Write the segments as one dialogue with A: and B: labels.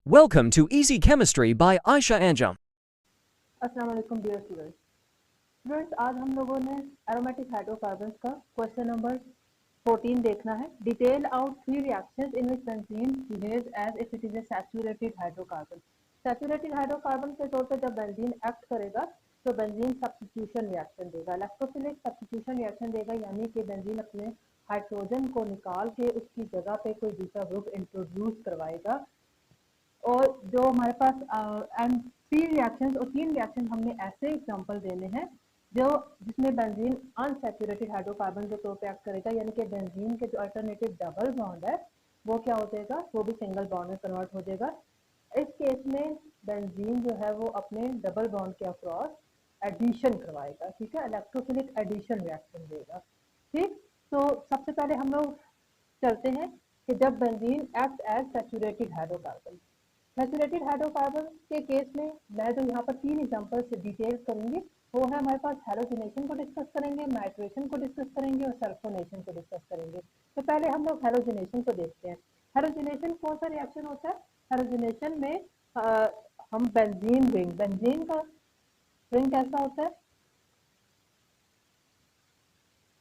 A: Welcome to Easy Chemistry by Aisha Anjum.
B: अस्सलाम वालेकुम dear students, आज हम लोगों ने एरोमेटिक हाइड्रोकार्बन्स का क्वेश्चन नंबर 14 देखना है। Detail out 3 reactions in which benzene behaves as if it is a saturated hydrocarbon. Saturated hydrocarbon के तौर पे जब बेंजीन एक्ट करेगा तो बेंजीन सब्स्टिट्यूशन रिएक्शन देगा, इलेक्ट्रोफिलिक सब्स्टिट्यूशन रिएक्शन देगा, यानी कि बेंजीन अपने हाइड्रोजन को निकाल के उसकी जगह पे कोई दूसरा ग्रुप इंट्रोड्यूस करवाएगा। और जो हमारे पास एंड 3 रिएक्शंस और 3 रिएक्शन हमने ऐसे एग्जांपल देने हैं जो जिसमें बेंजीन अनसैचुरेटेड हाइड्रोकार्बन के तौर पे एक्ट करेगा, यानी कि बेंजीन के जो अल्टरनेटिव डबल बॉन्ड है वो क्या हो जाएगा, वो भी सिंगल बॉन्ड में कन्वर्ट हो जाएगा। इस केस में बेंजीन जो है वो अपने डबल बॉन्ड के अक्रॉस एडिशन करवाएगा, ठीक है, इलेक्ट्रोफिलिक एडिशन रिएक्शन देगा। ठीक, तो सबसे पहले हम लोग चलते हैं कि जब benzene act as saturated hydrocarbon. Saturated hydrocarbon के केस में मैं जो यहाँ पर 3 एग्जांपल से डिटेल करूंगी वो है, हमारे पास हैलोजिनेशन को डिस्कस करेंगे, नाइट्रेशन को डिस्कस करेंगे और सल्फोनेशन को डिस्कस करेंगे। तो पहले हम लोग हैलोजिनेशन को देखते हैं। हैलोजिनेशन कौन सा रिएक्शन होता है? हैलोजिनेशन में हम बेंजीन का रिंग कैसा होता है?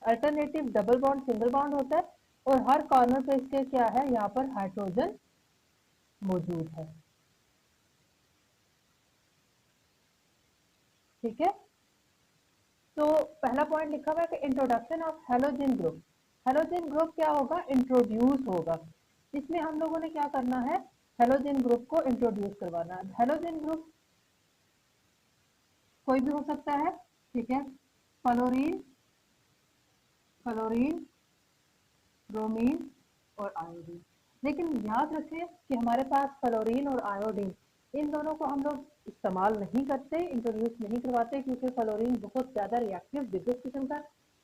B: Alternative double bond single bond होता है और हर कॉर्नर पे इसके क्या है, यहाँ पर हाइड्रोजन मौजूद है। ठीक है, तो पहला पॉइंट लिखा हुआ है कि introduction of halogen group. Halogen group क्या होगा, इंट्रोड्यूस होगा। इसमें हम लोगों ने क्या करना है, हेलोजन ग्रुप को इंट्रोड्यूस करवाना है। हेलोजन ग्रुप कोई भी हो सकता है, ठीक है, फ्लोरीन, ब्रोमीन और आयोडीन। लेकिन याद रखें कि हमारे पास फ्लोरीन और आयोडीन इन दोनों को हम लोग इस्तेमाल नहीं करते, इंट्रोड्यूस नहीं करवाते, क्योंकि फ्लोरीन बहुत ज़्यादा रिएक्टिव विद्युत किस्म का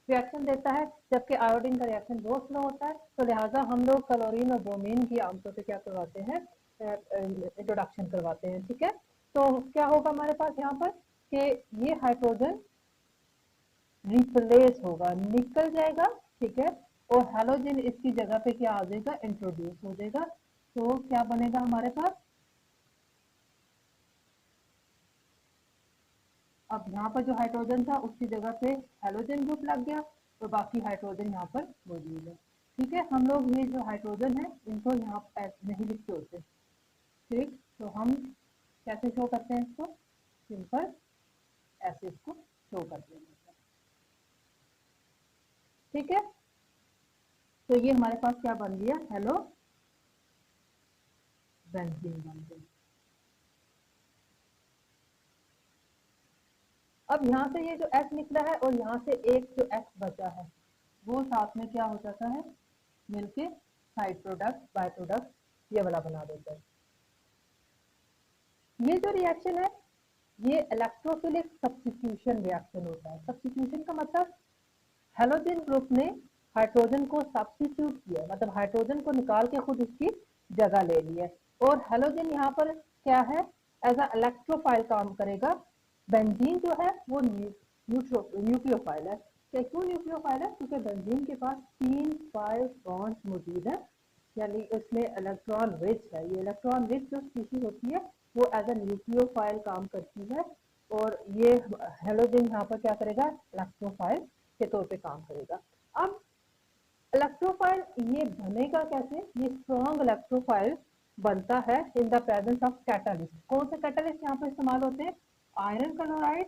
B: रिएक्शन देता है, जबकि आयोडीन का रिएक्शन बहुत स्लो होता है। तो लिहाजा हम लोग फ्लोरीन और ब्रोमीन की आमतौर पर क्या करवाते हैं, इंट्रोडक्शन करवाते हैं। ठीक है, तो क्या होगा हमारे पास यहाँ पर कि ये हाइड्रोजन रिप्लेस होगा, निकल जाएगा, ठीक है, और हेलोजन इसकी जगह पे क्या आ जाएगा, इंट्रोड्यूस हो जाएगा। तो क्या बनेगा हमारे पास, अब यहाँ पर जो हाइड्रोजन था उसकी जगह पे हेलोजन ग्रुप लग गया तो बाकी हाइड्रोजन यहाँ पर मौजूद है। ठीक है, हम लोग ये जो हाइड्रोजन है इनको यहाँ नहीं लिखते होते। ठीक, तो हम कैसे शो करते हैं इसको, सिंपल ऐसे इसको शो करते हैं। ठीक है, तो ये हमारे पास क्या बन गया, हेलो बेंजीन बन गया। अब यहाँ से ये जो S निकला है और यहाँ से एक जो X बचा है वो साथ में क्या हो जाता है, मिलके साइड प्रोडक्ट बाय प्रोडक्ट ये वाला बना देता है। ये जो रिएक्शन है ये इलेक्ट्रोफिलिक सब्स्टिट्यूशन रिएक्शन होता है। सब्स्टिट्यूशन का मतलब हेलोजन ग्रुप ने हाइड्रोजन को सब्स्टिट्यूट किया, मतलब हाइड्रोजन को निकाल के खुद उसकी जगह ले लिया, और हेलोजन यहाँ पर क्या है, एज अ इलेक्ट्रोफाइल काम करेगा। बेंजीन जो है वो न्यूक्लियोफाइल है। क्यों न्यूक्लियोफाइल है? क्योंकि बेंजीन के पास 3 5 बॉन्ड्स मौजूद है, यानी इसमें इलेक्ट्रॉन रिच है। ये इलेक्ट्रॉन रिच जो स्पीशीज होती है वो एज अ न्यूक्लियोफाइल काम करती है, और ये हेलोजन यहाँ पर क्या करेगा, इलेक्ट्रोफाइल के तौर पे काम करेगा। अब इलेक्ट्रोफाइल ये बनेगा कैसे, ये स्ट्रॉन्ग इलेक्ट्रोफाइल बनता है इन द प्रेजेंस ऑफ कैटालिस्ट। कौन से कैटालिस्ट यहाँ पर इस्तेमाल होते हैं, आयरन क्लोराइड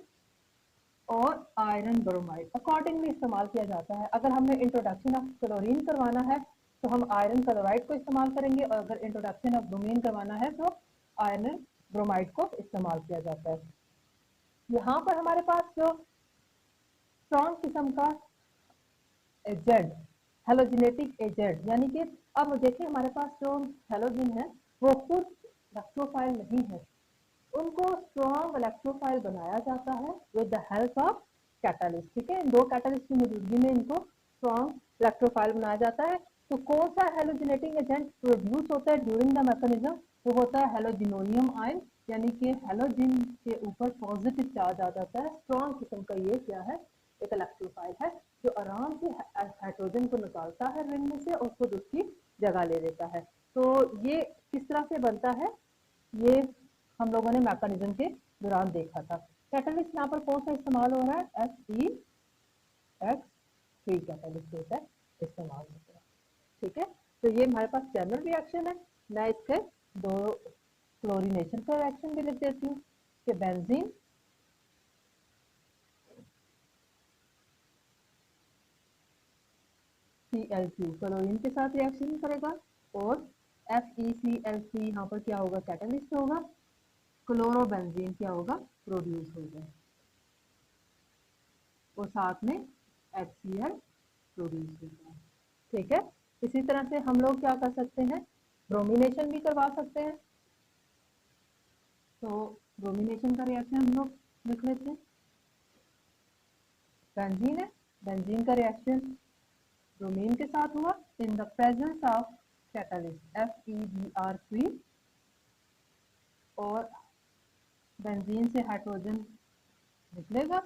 B: और आयरन ब्रोमाइड अकॉर्डिंगली इस्तेमाल किया जाता है। अगर हमें इंट्रोडक्शन ऑफ क्लोरीन करवाना है तो हम आयरन क्लोराइड को इस्तेमाल करेंगे, और अगर इंट्रोडक्शन ऑफ ब्रोमीन करवाना है तो आयरन ब्रोमाइड को इस्तेमाल किया जाता है। यहाँ पर हमारे पास जो स्ट्रॉन्ग किस्म का एजेंट, हेलोजिनेटिक एजेंट, यानी कि अब देखिए हमारे पास जो हेलोजन है वो खुद इलेक्ट्रोफाइल नहीं है, उनको स्ट्रॉन्ग इलेक्ट्रोफाइल बनाया जाता है with the help of catalyst. ठीक है, इन 2 कैटालिस्ट की मौजूदगी में इनको स्ट्रॉन्ग इलेक्ट्रोफाइल बनाया जाता है। तो कौन सा हेलोजिनेटिंग एजेंट प्रोड्यूस होता है ड्यूरिंग द मैकेनिज्म, वो होता है हेलोजिनोनियम आयन, यानी कि हेलोजिन के ऊपर पॉजिटिव चार्ज आ जाता है। स्ट्रॉन्ग किस्म का ये क्या है, एक इलेक्ट्रोफाइल है जो आराम से हाइड्रोजन को निकालता है रिंग में से और खुद उसकी जगह ले लेता है। तो ये किस तरह से बनता है, ये हम लोगों ने मैकेनिज्म के दौरान देखा था। कैटलिस्ट यहाँ पर कौन सा इस्तेमाल हो रहा है, FeX3 कैटलिस्ट होता है इस्तेमाल होता है। ठीक है, तो ये हमारे पास जनरल रिएक्शन है। मैं इसके दो क्लोरीनेशन का रिएक्शन भी लिख देती हूँ कि बेंजीन Cl2 क्लोरीन के साथ रिएक्शन करेगा और FeCl3 यहाँ पर क्या होगा, कैटलिस्ट होगा, क्लोरोबेंजीन क्या होगा, प्रोड्यूस होगा और साथ में HCl प्रोड्यूस होगा। ठीक है, इसी तरह से हम लोग क्या कर सकते हैं, ब्रोमिनेशन भी करवा सकते हैं। तो ब्रोमिनेशन का रिएक्शन हम लोग लिख लेते हैं, बेंजीन है, बेंजीन का रिएक्शन ब्रोमीन के साथ हुआ इन the presence of catalyst FeBr3 और बेंजीन से हाइड्रोजन निकलेगा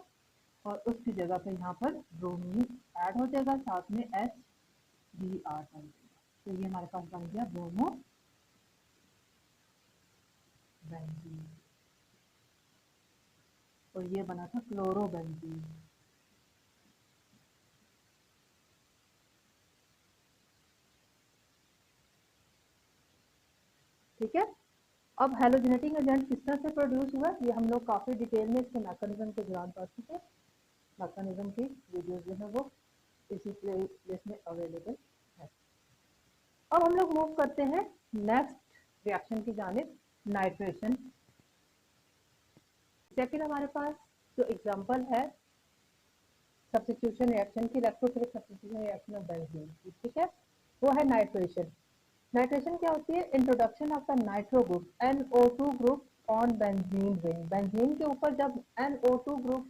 B: और उसकी जगह पे यहाँ पर ब्रोमीन ऐड हो जाएगा, साथ में HBr बन जाएगा। तो ये हमारे पास बन गया ब्रोमो बेंजीन और ये बना था क्लोरोबेंजीन। ठीक है, अब हेलोजेनेटिक एजेंट किस तरह से प्रोड्यूस हुआ, ये हम लोग काफी डिटेल में इसके मैकेनिज्म के दौरान पढ़ चुके हैं। मैकेनिज्म की वीडियोस जो है वो इसी प्लेलिस्ट में अवेलेबल है। अब हम लोग मूव करते हैं नेक्स्ट रिएक्शन की जानिब, नाइट्रेशन। सेकेंड हमारे पास जो एग्जांपल है सब्स्टिट्यूशन रिएक्शन की, electrophilic substitution reaction of benzene, ठीक है, वो है नाइट्रेशन। नाइट्रेशन क्या होती है, introduction of the nitro group NO2 group on benzene ring. Benzene के ऊपर जब NO2 ग्रुप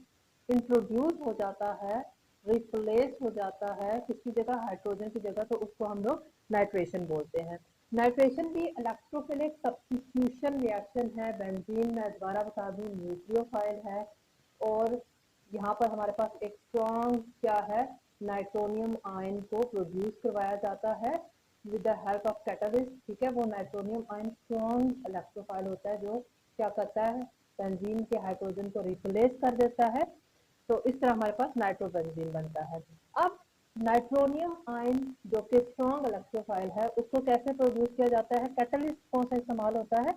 B: इंट्रोड्यूस हो जाता है, रिप्लेस हो जाता है किसकी जगह, हाइड्रोजन की जगह, तो उसको हम लोग नाइट्रेशन बोलते हैं। नाइट्रेशन भी इलेक्ट्रोफिलिक सब्स्टिट्यूशन रिएक्शन है। बेंजीन मैं दोबारा बता दूं न्यूक्लियोफाइल है और यहाँ पर हमारे पास एक स्ट्रॉन्ग क्या है, नाइट्रोनियम आयन को प्रोड्यूस करवाया जाता है with the help of catalyst. ठीक है, वो नाइट्रोनियम आयन स्ट्रॉन्ग इलेक्ट्रोफाइल होता है जो क्या करता है, बेंजीन के हाइड्रोजन को रिप्लेस कर देता है। तो इस तरह हमारे पास नाइट्रोबेंजीन बनता है। अब नाइट्रोनियम आयन जो कि स्ट्रॉन्ग इलेक्ट्रोफाइल है उसको कैसे प्रोड्यूस किया जाता है, कैटलिस्ट कौन सा इस्तेमाल होता है,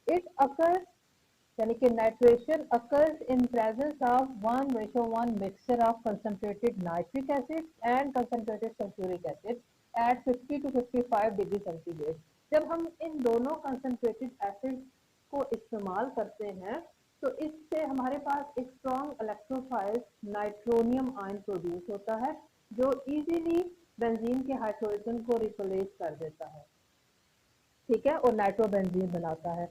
B: इट अकर्स यानी कि nitration occurs in presence of 1:1 mixture of concentrated nitric acid and concentrated sulphuric acid at 50 to 55 degree centigrade. जब हम इन दोनों कंसंट्रेटेड एसिड को इस्तेमाल करते हैं तो इससे हमारे पास एक strong electrophile nitronium ion produce होता है जो इजीली बेंजीन के हाइड्रोजन को रिप्लेस कर देता है। ठीक है, और नाइट्रोबेंजीन बनाता है।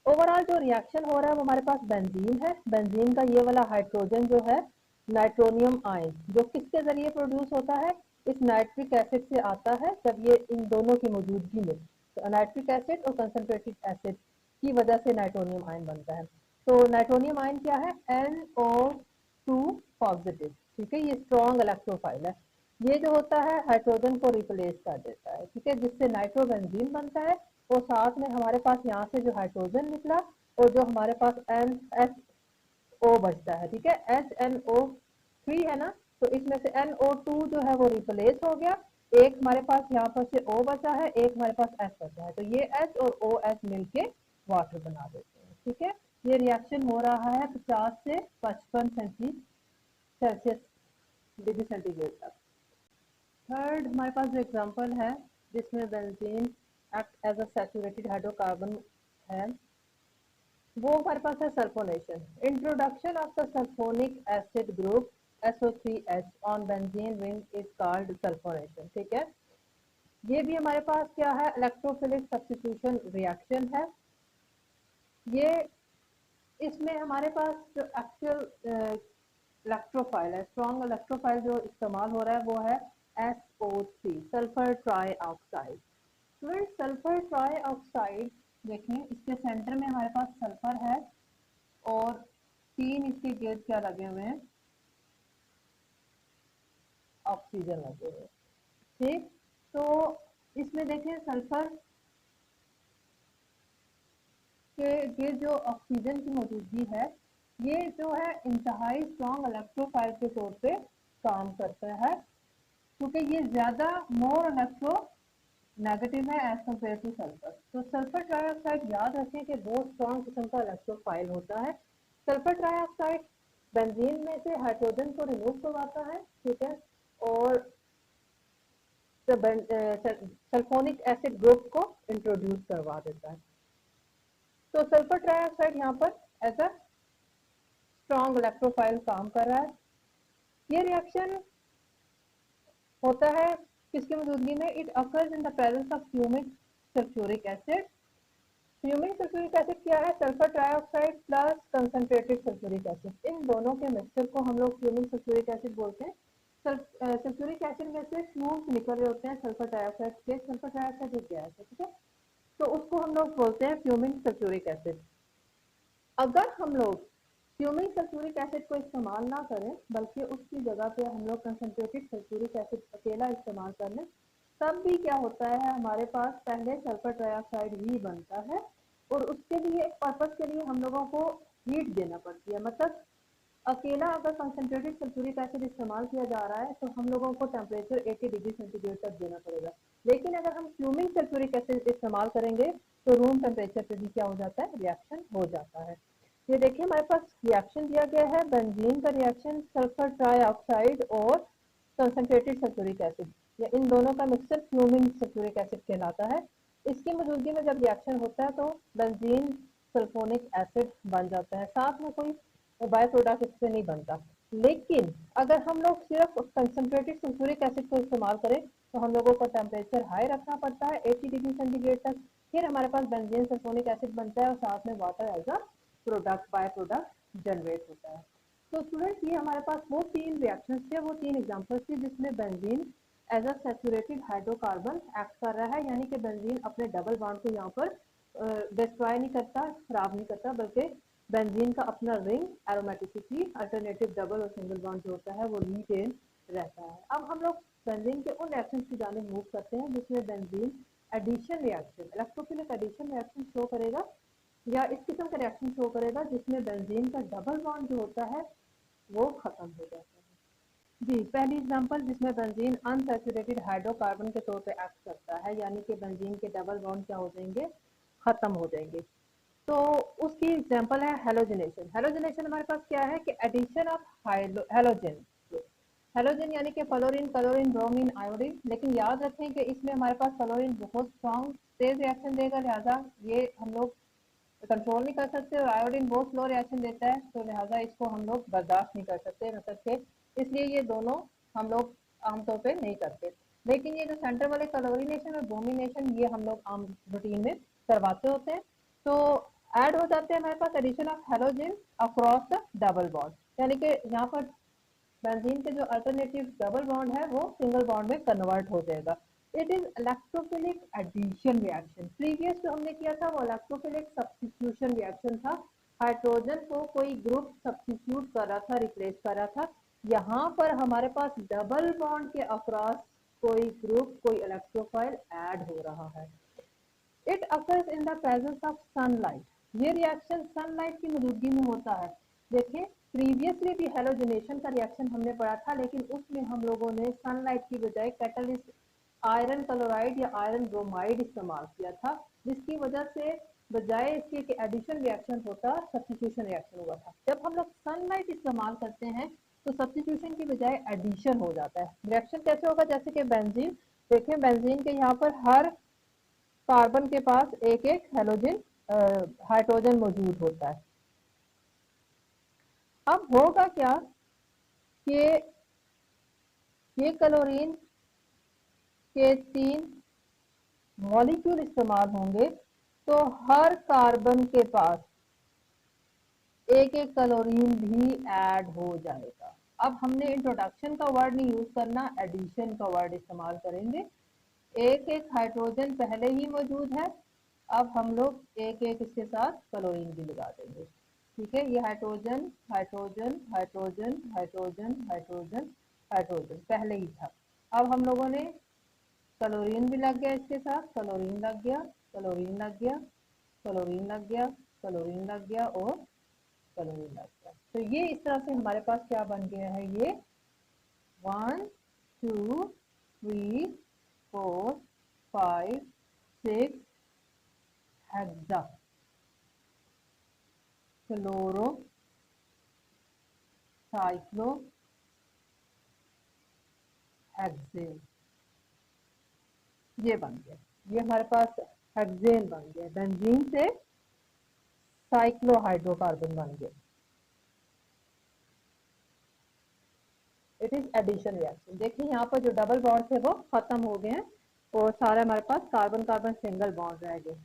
B: ओवरऑल जो रिएक्शन हो रहा है वो हमारे पास बेंजीन है। बेंजीन का ये वाला हाइड्रोजन जो है नाइट्रोनियम आयन जो किसके जरिए प्रोड्यूस होता है, इस नाइट्रिक एसिड से आता है। जब ये इन दोनों की मौजूदगी में तो नाइट्रिक एसिड और कंसंट्रेटेड एसिड की वजह से नाइट्रोनियम आयन बनता है। तो नाइट्रोनियम आयन क्या है, NO2 पॉजिटिव। ठीक है, ये स्ट्रॉन्ग इलेक्ट्रोफाइल है। ये जो होता है हाइड्रोजन को रिप्लेस कर देता है। ठीक है, जिससे नाइट्रोबेंजीन बनता है और साथ में हमारे पास यहाँ से जो हाइड्रोजन निकला और जो हमारे पास NHO बचता है। ठीक है, HNO3 है ना, तो इसमें से NO2 जो है वो रिप्लेस हो गया, एक हमारे पास यहाँ पर से O बचा है, एक हमारे पास H बचा है, तो ये H और OH मिलके वाटर बना देते हैं। ठीक है, ये रिएक्शन हो रहा है 50 से 55 सेल्सियस डिग्री सेंटीग्रेड तक। थर्ड हमारे पास जो एग्जांपल है जिसमें benzene act as a saturated hydrocarbon है वो हमारे पास है sulphonation. Introduction of the sulphonic acid group SO3H on benzene ring is called sulphonation. ठीक है, ये भी हमारे पास क्या है, इलेक्ट्रोफिलिक सब्स्टिट्यूशन रिएक्शन है। ये इसमें हमारे पास जो एक्चुअल इलेक्ट्रोफाइल है, स्ट्रॉन्ग इलेक्ट्रोफाइल जो इस्तेमाल हो रहा है वो है SO3 sulphur try oxide. Sulphur try oxide देखें, इसके सेंटर में हमारे पास सल्फर है और 3 इसके गेट क्या लगे हुए हैं, ऑक्सीजन लगे हुए। ठीक, तो इसमें देखें सल्फर कि ये जो ऑक्सीजन की मौजूदगी है ये जो है इंतहाई स्ट्रॉन्ग इलेक्ट्रोफाइल के तौर पे काम करता है, क्योंकि ये ज़्यादा मोर इलेक्ट्रो नेगेटिव है एज कम्पेयर टू सल्फर। तो सल्फर ट्राइऑक्साइड याद रखें कि बहुत स्ट्रॉन्ग किस्म का इलेक्ट्रोफाइल होता है। सल्फर ट्राइऑक्साइड बेंजीन में से हाइड्रोजन को रिमूव करवाता है, ठीक है, और सल्फोनिक एसिड ग्रुप को इंट्रोड्यूस करवा देता है। तो सल्फर ट्राइऑक्साइड यहाँ पर एज अ स्ट्रॉन्ग इलेक्ट्रोफाइल काम कर रहा है। ये रिएक्शन होता है किसकी मौजूदगी में? It occurs in the presence of fuming sulphuric acid. Fuming sulphuric acid क्या है? Sulphur trioxide plus concentrated sulphuric acid. इन दोनों के मिक्सचर को हम लोग फ्यूमिक सल्फ्यूरिक एसिड बोलते हैं। सल्फ्यूरिक एसिड में से फ्यूम्स निकल रहे होते हैं सल्फर ट्राइऑक्साइड के। सल्फर ट्राइऑक्साइड एक गैस है, ठीक है, तो उसको हम लोग बोलते हैं फ्यूमिक सल्फ्यूरिक एसिड। अगर हम लोग फ्यूमिक सल्फ्यूरिक एसिड को इस्तेमाल ना करें बल्कि उसकी जगह पे हम लोग कंसंट्रेटेड सल्फ्यूरिक एसिड अकेला इस्तेमाल कर लें, तब भी क्या होता है, हमारे पास पहले सल्फर ट्राइऑक्साइड ही बनता है और उसके लिए पर्पस के लिए हम लोगों को हीट देना पड़ती है। मतलब अकेला अगर कंसंट्रेटेड सल्फ्यूरिक एसिड इस्तेमाल किया जा रहा है तो हम लोगों को टेम्परेचर 80 डिग्री सेंटीग्रेड तक देना पड़ेगा। लेकिन अगर हम फ्यूमिंग सल्फ्यूरिक एसिड इस्तेमाल करेंगे तो रूम टेम्परेचर पे भी क्या हो जाता है, रिएक्शन हो जाता है। ये देखिए हमारे पास रिएक्शन दिया गया है, बेंजीन का रिएक्शन सल्फर ट्राइऑक्साइड और कंसंट्रेटेड सल्फ्यूरिक एसिड, या इन दोनों का मिक्सचर फ्यूमिंग सल्फ्यूरिक एसिड कहलाता है। इसकी मौजूदगी में जब रिएक्शन होता है तो बेंजीन सल्फोनिक एसिड बन जाता है, साथ में कोई बाय प्रोडक्ट इससे नहीं बनता। लेकिन अगर हम लोग सिर्फ कंसंट्रेटेड सल्फ्यूरिक एसिड को इस्तेमाल करें तो हम लोगों को टेम्परेचर हाई रखना पड़ता है 80 डिग्री सेंटीग्रेड तक, फिर हमारे पास बेंजीन सल्फोनिक एसिड बनता है और साथ में water as a product by product generate होता है। तो स्टूडेंट्स ये हमारे पास वो तीन रिएक्शंस थे, वो तीन एग्जांपल्स थे जिसमें benzene as a saturated hydrocarbon act कर रहा है, यानी कि बेंजीन अपने डबल बॉन्ड को यहाँ पर डिस्ट्रॉय नहीं करता, खराब नहीं करता, बल्कि बेंजीन का अपना रिंग एरोमेटिसिटी अल्टरनेटिव डबल और सिंगल बॉन्ड जो होता है वो रिटेन रहता है। अब हम लोग बेंजीन के उन रिएक्शंस की जानिब मूव करते हैं जिसमें benzene addition reaction, electrophilic addition reaction show करेगा या इस किस्म का रिएक्शन शो करेगा जिसमें बेंजीन का डबल बॉन्ड जो होता है वो खत्म हो जाता है। जी, पहली एग्जांपल जिसमें बेंजीन अनसैचुरेटेड हाइड्रोकार्बन के तौर पे एक्ट करता है, यानी कि बेंजीन के डबल बॉन्ड क्या हो जाएंगे, खत्म हो जाएंगे। तो उसकी एग्जांपल है हेलोजनेशन। हेलोजनेशन हमारे पास क्या है कि एडिशन ऑफ हेलोजन, हेलोजन यानी कि फ्लोरीन, क्लोरीन, ब्रोमीन, आयोडीन। लेकिन याद रखें कि इसमें हमारे पास फ्लोरीन बहुत स्ट्रॉन्ग तेज रिएक्शन देगा, लिहाजा ये हम लोग कंट्रोल नहीं कर सकते, और आयोडीन बहुत स्लो रिएक्शन देता है तो लिहाजा इसको हम लोग बर्दाश्त नहीं कर सकते, मतलब कि इसलिए ये दोनों हम लोग आमतौर पे नहीं करते। लेकिन ये जो सेंटर वाले क्लोरीनेशन और ब्रोमिनेशन ये हम लोग आम रूटीन में करवाते होते हैं। तो ऐड हो जाते हैं हमारे पास addition of halogen across the double bond, यानी कि यहाँ पर बेंजीन के जो अल्टरनेटिव डबल बॉन्ड है वो सिंगल बॉन्ड में कन्वर्ट हो जाएगा। It is electrophilic addition reaction. Previous जो हमने किया था वो इलेक्ट्रोफिलिक सब्स्टिट्यूशन रिएक्शन था, हाइड्रोजन को कोई ग्रुप सब्स्टिट्यूट कर रहा था, रिप्लेस कर रहा था। यहाँ पर हमारे पास डबल बॉन्ड के अक्रॉस कोई ग्रुप, कोई इलेक्ट्रोफाइल ऐड हो रहा है। It occurs in the presence of sunlight. ये रिएक्शन सनलाइट की मौजूदगी में होता है। देखिए प्रीवियसली भी हेलोजनेशन का रिएक्शन हमने पढ़ा था, लेकिन उसमें हम लोगों ने सनलाइट की बजाय कैटलिस्ट आयरन क्लोराइड या आयरन ब्रोमाइड इस्तेमाल किया था, जिसकी वजह से बजाय इसके कि एडिशन रिएक्शन होता सब्स्टिट्यूशन रिएक्शन हुआ था। जब हम लोग सनलाइट इस्तेमाल करते हैं तो सब्स्टिट्यूशन की बजाय एडिशन हो जाता है। रिएक्शन कैसे होगा, जैसे कि बेंजीन, देखें बेंजीन के यहाँ पर हर कार्बन के पास एक एक हेलोजन हाइड्रोजन मौजूद होता है। अब होगा क्या कि ये क्लोरीन के 3 मॉलिक्यूल इस्तेमाल होंगे तो हर कार्बन के पास एक एक क्लोरीन भी ऐड हो जाएगा। अब हमने इंट्रोडक्शन का वर्ड नहीं यूज करना, एडिशन का वर्ड इस्तेमाल करेंगे। एक एक हाइड्रोजन पहले ही मौजूद है, अब हम लोग एक एक इसके साथ क्लोरीन भी लगा देंगे, ठीक है। ये hydrogen hydrogen hydrogen hydrogen hydrogen hydrogen पहले ही था। अब हम लोगों ने क्लोरीन भी लग गया, इसके साथ क्लोरीन लग गया, क्लोरीन लग गया, क्लोरीन लग गया, क्लोरीन लग गया और क्लोरीन लग गया। तो ये इस तरह से हमारे पास क्या बन गया है, ये 1 2 3 4 5 6 हेक्सा क्लोरो साइक्लो हेक्सेन, ये बन गया। ये हमारे पास हेक्सेन बन गया, बेंजीन से साइक्लोहाइड्रोकार्बन बन गया। It is addition reaction. देखिए यहाँ पर जो डबल बॉन्ड थे वो खत्म हो गए हैं और सारे हमारे पास कार्बन कार्बन सिंगल बॉन्ड रह गए।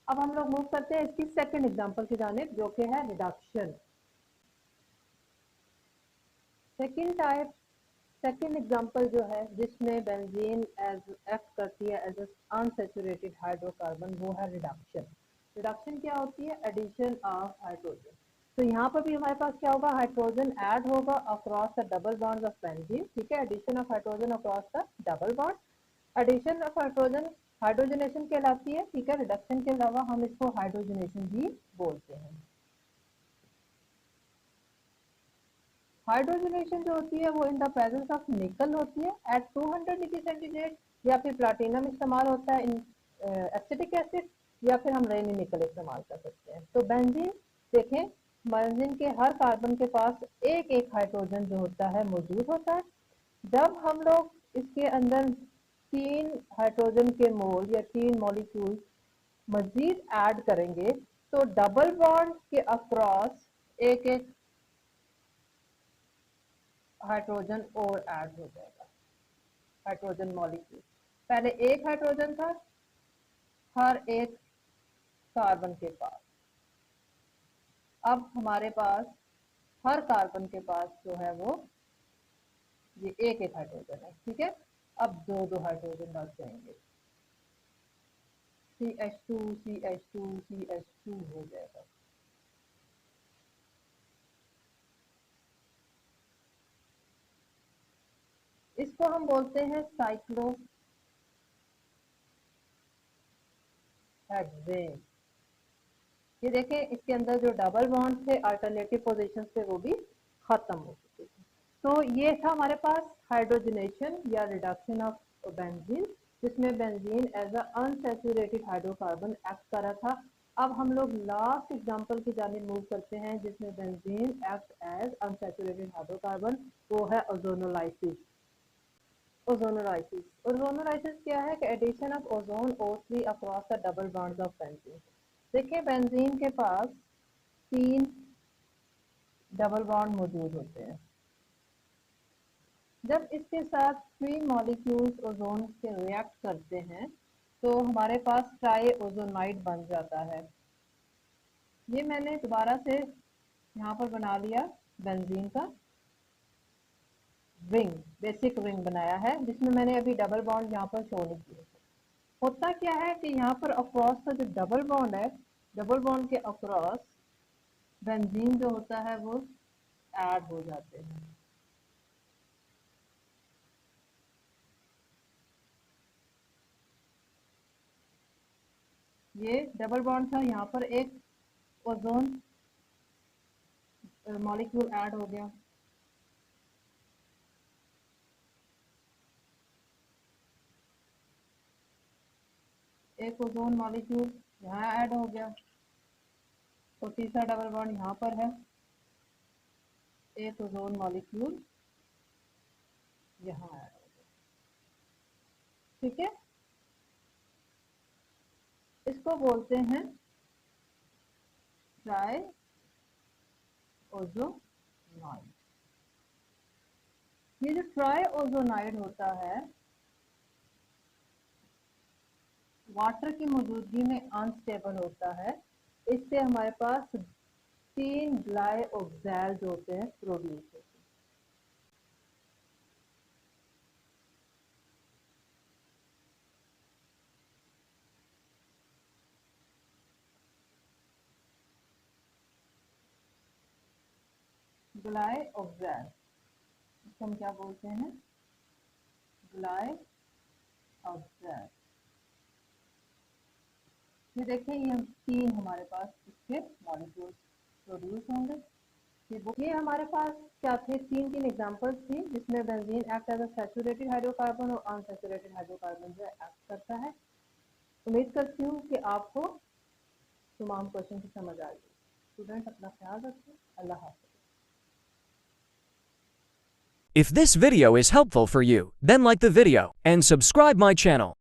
B: अब हम लोग मूव करते हैं इसकी सेकंड एग्जांपल की जानिब, जो कि है रिडक्शन। सेकंड एग्जांपल जो है जिसमें बेंजीन एज एक्ट करती है एज अनसैचुरेटेड हाइड्रोकार्बन, वो है रिडक्शन। रिडक्शन क्या होती है, एडिशन ऑफ हाइड्रोजन। तो यहाँ पर भी हमारे पास क्या होगा, हाइड्रोजन ऐड होगा across the double bond of benzene, ठीक है, addition of hydrogen across the double bond. Addition of hydrogen hydrogenation कहलाती है, ठीक है। रिडक्शन के अलावा हम इसको हाइड्रोजनेशन भी बोलते हैं। हाइड्रोजनेशन जो होती है वो इन द प्रेजेंस ऑफ निकल होती है एट 200 डिग्री सेंटीग्रेड, या फिर प्लाटिनम इस्तेमाल होता है इन एसिटिक एसिड, या फिर हम रेनी निकल इस्तेमाल कर सकते हैं। तो बेंजीन देखें, बेंजीन के हर कार्बन के पास एक एक हाइड्रोजन जो होता है मौजूद होता है। जब हम लोग इसके अंदर 3 हाइड्रोजन के मोल या 3 मॉलिक्यूल मजीद ऐड करेंगे तो डबल बॉन्ड के अक्रॉस एक एक हाइड्रोजन और ऐड हो जाएगा, हाइड्रोजन मॉलिक्यूल। पहले एक हाइड्रोजन था हर एक कार्बन के पास, अब हमारे पास हर कार्बन के पास जो है वो ये एक एक हाइड्रोजन है, ठीक है। अब दो दो हाइड्रोजन लग जाएंगे, CH2 CH2 CH2 हो जाएगा। इसको हम बोलते हैं साइक्लोहेक्सेन। ये देखें, इसके अंदर जो डबल बॉन्ड थे अल्टरनेटिव पोजीशंस पे वो भी खत्म हो चुके थे। तो ये था हमारे पास हाइड्रोजनेशन या रिडक्शन ऑफ बेंजीन, जिसमें benzene as a unsaturated hydrocarbon act कर रहा था। अब हम लोग लास्ट एग्जांपल की जानिब मूव करते हैं जिसमें benzene act as unsaturated hydrocarbon, वो है ओजोनोलाइसिस। ओजोनोलाइसिस क्या है कि addition of ozone O3 across the double bonds of benzene. देखिए बेंजीन के पास 3 डबल बॉन्ड मौजूद होते हैं। जब इसके साथ 3 मॉलिक्यूल्स ओजोन से रिएक्ट करते हैं तो हमारे पास ट्राई ओजोनाइड बन जाता है। ये मैंने दोबारा से यहाँ पर बना लिया बेंजीन का रिंग, बेसिक रिंग बनाया है, जिसमें मैंने अभी डबल बॉन्ड यहाँ पर शो नहीं किए। होता क्या है कि यहाँ पर अक्रॉस का जो डबल बॉन्ड है, डबल बॉन्ड के अक्रॉस बेंजीन जो होता है वो ऐड हो जाते हैं। ये डबल बॉन्ड था, यहाँ पर एक ओजोन मॉलिक्यूल ऐड हो गया, एक ओजोन मॉलिक्यूल यहाँ ऐड हो गया, तो तीसरा डबल बॉन्ड यहाँ पर है, एक ओजोन मॉलिक्यूल यहाँ ऐड हो गया, ठीक है। इसको बोलते हैं ट्राई ओजोनाइड। ये जो ट्राई ओजोनाइड होता है वाटर की मौजूदगी में अनस्टेबल होता है, इससे हमारे पास 3 ग्लाइऑक्सैल्स होते हैं प्रोड्यूस होते हैं। ग्लाइऑक्सैल, इसको हम क्या बोलते हैं, ग्लाइऑक्सैल। ये देखें, ये 3 हमारे पास ये हमारे पास क्या थे, तीन एग्जांपल्स थी जिसमें benzene act as a saturated hydrocarbon और अनसैचुरेटेड हाइड्रोकार्बन जो एक्ट करता है। उम्मीद करती हूँ कि आपको तमाम क्वेश्चन की समझ आ गई। स्टूडेंट अपना ख्याल रखें। अल्लाह हाफ़िज़।
A: If this video is helpful for you, then like the video and subscribe my channel.